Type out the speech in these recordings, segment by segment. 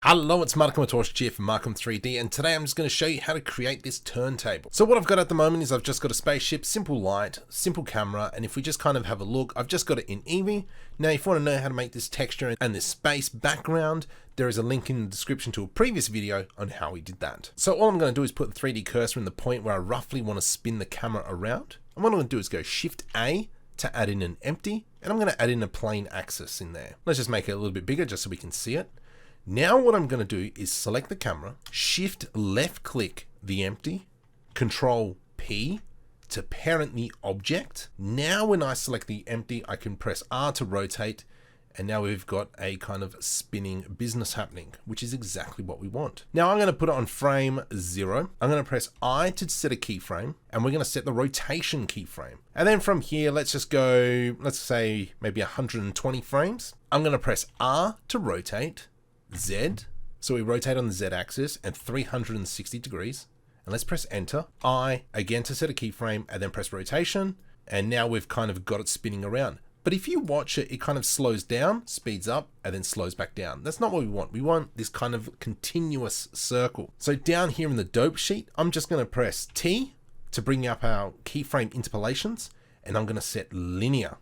Hello, it's Markham here from Markham 3D, and today I'm just going to show you how to create this turntable. So what I've got at the moment is I've just got a spaceship, simple light, simple camera, and if we just kind of have a look, I've just got it in EEVEE. Now if you want to know how to make this texture and this space background, there is a link in the description to a previous video on how we did that. So all I'm going to do is put the 3D cursor in the point where I roughly want to spin the camera around. And what I'm going to do is go Shift A to add in an empty, and I'm going to add in a plane axis in there. Let's just make it a little bit bigger just so we can see it. Now what I'm going to do is select the camera, shift left click the empty, control P to parent the object. Now when I select the empty, I can press R to rotate, and now we've got a kind of spinning business happening, which is exactly what we want. Now I'm going to put it on frame 0. I'm going to press I to set a keyframe, and we're going to set the rotation keyframe. And then from here, let's just go, let's say maybe 120 frames. I'm going to press R to rotate. Z, so we rotate on the Z axis and 360 degrees, and let's press enter. I again to set a keyframe and then press rotation, and now we've kind of got it spinning around. But if you watch it, it kind of slows down, speeds up, and then slows back down. That's not what we want. We want this kind of continuous circle. So down here in the dope sheet, I'm just going to press T to bring up our keyframe interpolations, and I'm going to set linear.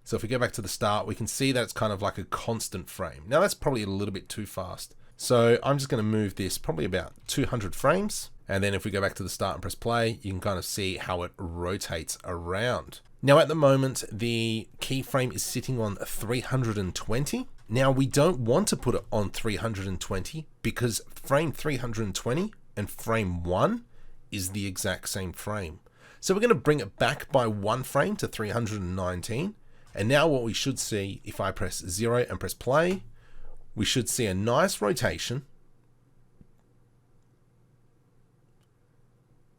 So if we go back to the start, we can see that it's kind of like a constant frame. Now that's probably a little bit too fast. So I'm just going to move this probably about 200 frames. And then if we go back to the start and press play, you can kind of see how it rotates around. Now at the moment, the keyframe is sitting on 320. Now we don't want to put it on 320 because frame 320 and frame 1 is the exact same frame. So we're going to bring it back by 1 frame to 319. And now what we should see, if I press 0 and press play, we should see a nice rotation.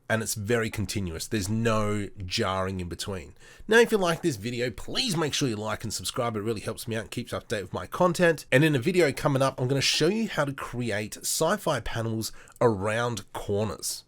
And it's very continuous. There's no jarring in between. Now, if you like this video, please make sure you like and subscribe. It really helps me out and keeps up to date with my content. And in a video coming up, I'm going to show you how to create SciFi panels around corners.